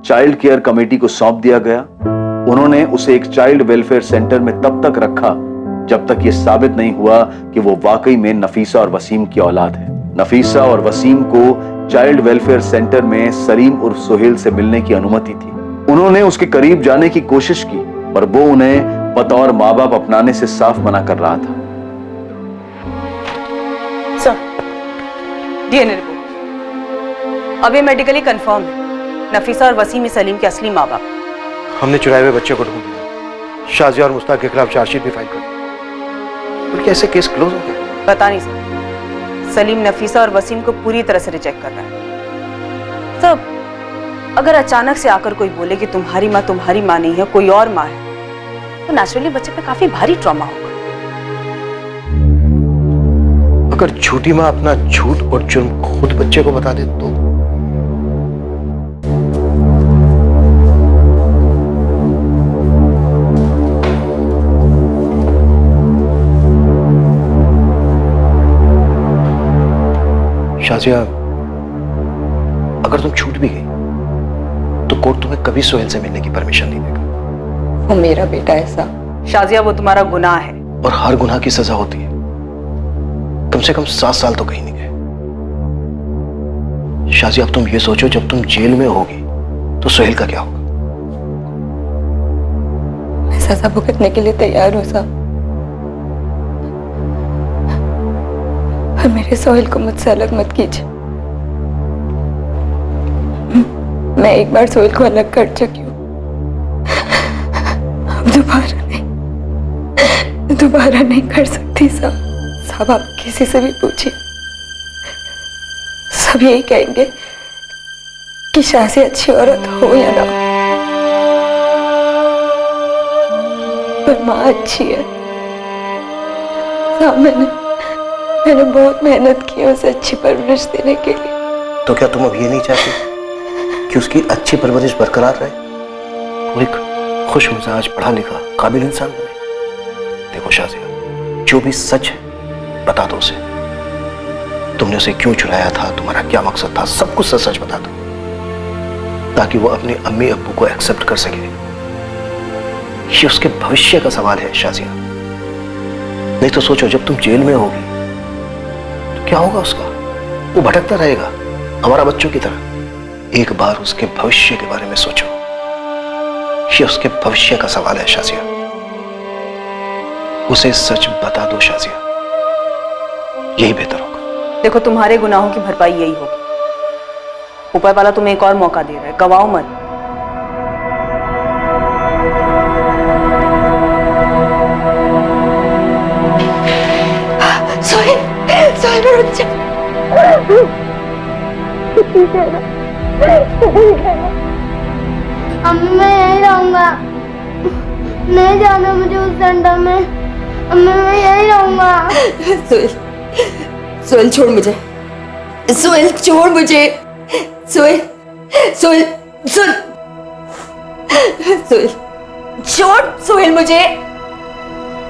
चाइल्ड केयर कमेटी को सौंप दिया गया। उन्होंने उसे एक चाइल्ड वेलफेयर सेंटर में तब तक रखा जब तक यह साबित नहीं हुआ कि वो वाकई में नफीसा और वसीम की औलाद है। नफीसा और वसीम को चाइल्ड वेलफेयर सेंटर में सलीम उर्फ सुहेल से मिलने की अनुमति थी। उन्होंने उसके करीब जाने की कोशिश की, पर वो उन्हें बतौर माँ बाप अपनाने से साफ मना कर रहा था। सर, डीएनए रिपोर्ट अब ये मेडिकली कंफर्म है। नफीसा और वसीम सलीम के असली माँ बाप। हमने चुराए हुए बच्चे को ढूंढ लिया, शाजिया और मुस्ताक के खिलाफ चार्जशीट भी फाइल कर दी। बल्कि ऐसे केस क्लोज हो गए। पता नहीं सर, सलीम नफीसा और वसीम को पूरी तरह से रिजेक्ट कर रहा है। सर, अगर अचानक से आकर कोई बोले कि तुम्हारी माँ नहीं है, कोई और माँ है, तो नेचुरली बच्चे पे काफी भारी ट्रॉमा होगा। अगर झूठी माँ अपना झूठ और जुर्म खुद बच्चे को बता दे तो? शाजिया, अगर तुम छूट भी गई तो कोर्ट तुम्हें कभी सोहेल से मिलने की परमिशन नहीं देगा। वो मेरा बेटा है साहब। शाजिया, वो तुम्हारा गुनाह है। और हर गुनाह की सजा होती है। कम से कम 7 साल तो कहीं नहीं गए। शाजिया, अब तुम ये सोचो, जब तुम जेल में होगी तो सोहेल का क्या होगा? मैं सजा भुगतने के लिए तैयार हूँ साहब, पर मेरे सोहेल को मुझसे अलग मत कीजिए। मैं एक बार सोहेल को अलग कर चुकी हूँ, अब दोबारा नहीं कर सकती साहब। साहब, आप किसी से भी पूछिए, सब यही कहेंगे कि शाज़िया अच्छी औरत हो या ना, पर माँ अच्छी है साहब। मैंने बहुत मेहनत की है उसे अच्छी परवरिश देने के लिए। तो क्या तुम अब ये नहीं चाहती कि उसकी अच्छी परवरिश बरकरार रहे, वो एक खुश मिजाज, पढ़ा लिखा, काबिल इंसान बने? देखो शाजिया, जो भी सच है बता दो उसे। तुमने उसे क्यों चुराया था, तुम्हारा क्या मकसद था, सब कुछ सच बता दो, ताकि वो अपने अम्मी अब्बू को एक्सेप्ट कर सके। ये उसके भविष्य का सवाल है शाजिया। नहीं तो सोचो, जब तुम जेल में होगी तो क्या होगा उसका? वो भटकता रहेगा हमारा बच्चों की तरह। एक बार उसके भविष्य के बारे में सोचो। ये उसके भविष्य का सवाल है शाजिया। उसे सच बता दो शाजिया, यही बेहतर होगा। देखो, तुम्हारे गुनाहों की भरपाई यही होगी। ऊपर वाला तुम्हें एक और मौका दे रहा है, गवाओ मत। सोहेल रुक जा। अम्मी, मैं यहीं रहूंगा, नहीं जाना मुझे उस सेंटर में। अम्मी, मैं यहीं रहूंगा। सोहेल छोड़ मुझे, सोहेल छोड़ मुझे, सोहेल सोहेल सुन, सोहेल छोड़, सोहेल मुझे।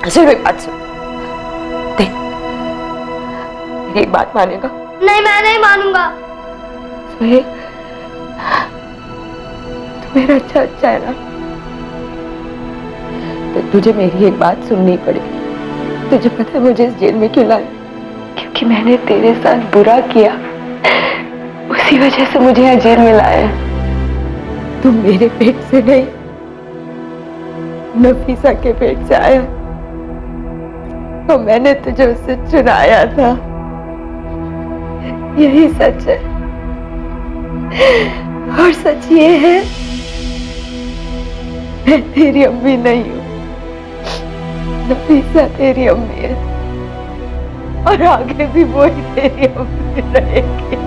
सोहेल मेरी बात सुन, देख मेरी एक बात मानेगा? नहीं, मैं नहीं मानूंगा। सोहेल, तू मेरा अच्छा है ना? तो तुझे मेरी एक बात सुननी पड़ेगी। तुझे पता है मुझे इस जेल में क्यों लाया? क्योंकि मैंने तेरे साथ बुरा किया, उसी वजह से मुझे यहाँ जेल में लाया। तुम मेरे पेट से नहीं, नफीसा के पेट से आया, तो मैंने तुझे उससे चुराया था। यही सच है। और सच ये है, मैं तेरी अम्मी नहीं हूँ, नफीसा तेरी अम्मी है, और आगे भी वही तेरी अम्मी रहेगी।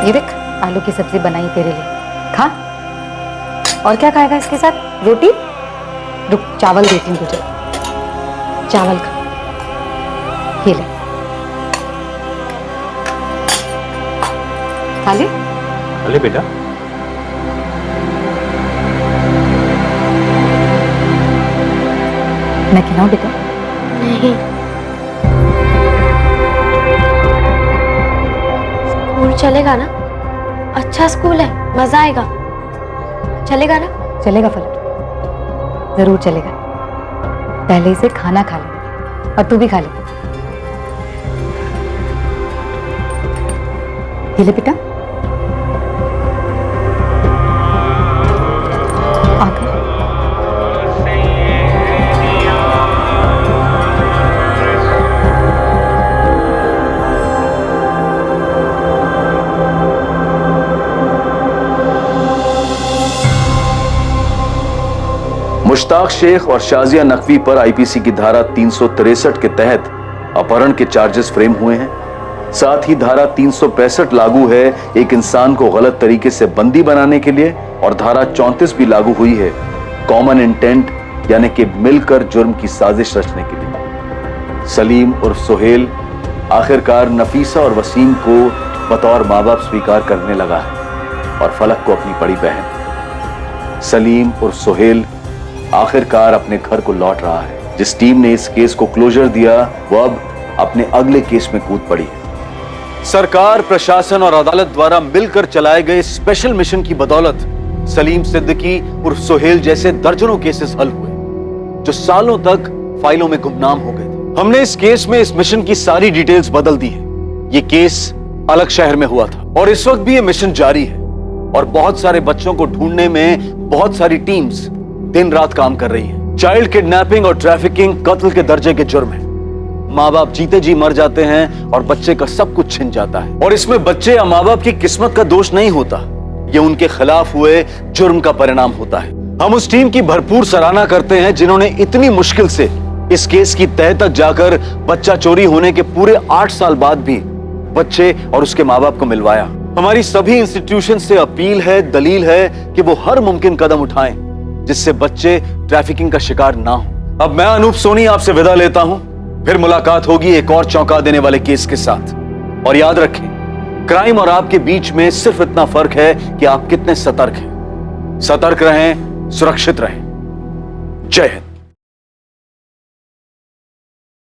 ये देख, आलू की सब्जी बनाई तेरे लिए, खा। और क्या खाएगा इसके साथ? रोटी? रुक, चावल देती हूँ तुझे, चावल खा। ये ले, खा ले। अरे बेटा, मैं खिलाऊं बेटा? नहीं। स्कूल चलेगा ना? अच्छा स्कूल है, मजा आएगा। चलेगा ना? चलेगा फलक, जरूर चलेगा। पहले इसे खाना खा ले, और तू भी खा ले। ये ले बेटा, आकर। मुश्ताक शेख और शाजिया नकवी पर आईपीसी की धारा 363 के तहत अपहरण के चार्जेस फ्रेम हुए हैं। साथ ही धारा 365 लागू है एक इंसान को गलत तरीके से बंदी बनाने के लिए, और धारा 34 भी लागू हुई है कॉमन इंटेंट यानी कि मिलकर जुर्म की साजिश रचने के लिए। सलीम उर्फ सोहेल आखिरकार नफीसा और वसीम को बतौर माँ बाप स्वीकार करने लगा है, और फलक को अपनी बड़ी बहन। सलीम उर्फ सोहेल आखिरकार अपने घर को लौट रहा है। जिस टीम ने इस केस को क्लोजर दिया, वो अब अपने अगले केस में कूद पड़ी है। सरकार, प्रशासन और अदालत द्वारा मिलकर चलाए गए स्पेशल मिशन की बदौलत सलीम सिद्दीकी उर्फ सोहेल जैसे दर्जनों केसेस हल हुए जो सालों तक फाइलों में गुमनाम हो गए थे। हमने इस केस में इस मिशन की सारी डिटेल्स बदल दी है। ये केस अलग शहर में हुआ था, और इस वक्त भी ये मिशन जारी है, और बहुत सारे बच्चों को ढूंढने में बहुत सारी टीम्स दिन रात काम कर रही है। चाइल्ड किडनैपिंग और ट्रैफिकिंग कत्ल के दर्जे के जुर्म है। माँ बाप जीते जी मर जाते हैं और बच्चे का सब कुछ छिन जाता है, और इसमें बच्चे या माँ बाप की किस्मत का दोष नहीं होता, ये उनके खिलाफ हुए जुर्म का परिणाम होता है। हम उस टीम की भरपूर सराहना करते हैं जिन्होंने इतनी मुश्किल से इस केस की तह तक जाकर बच्चा चोरी होने के पूरे 8 साल बाद भी बच्चे और उसके माँ बाप को मिलवाया। हमारी सभी इंस्टीट्यूशन से अपील है, दलील है कि वो हर मुमकिन कदम उठाएं जिससे बच्चे ट्रैफिकिंग का शिकार ना हो। अब मैं अनूप सोनी आपसे विदा लेता हूं, फिर मुलाकात होगी एक और चौंका देने वाले केस के साथ। और याद रखें, क्राइम और आपके बीच में सिर्फ इतना फर्क है कि आप कितने सतर्क हैं। सतर्क रहें, सुरक्षित रहें। जय हिंद।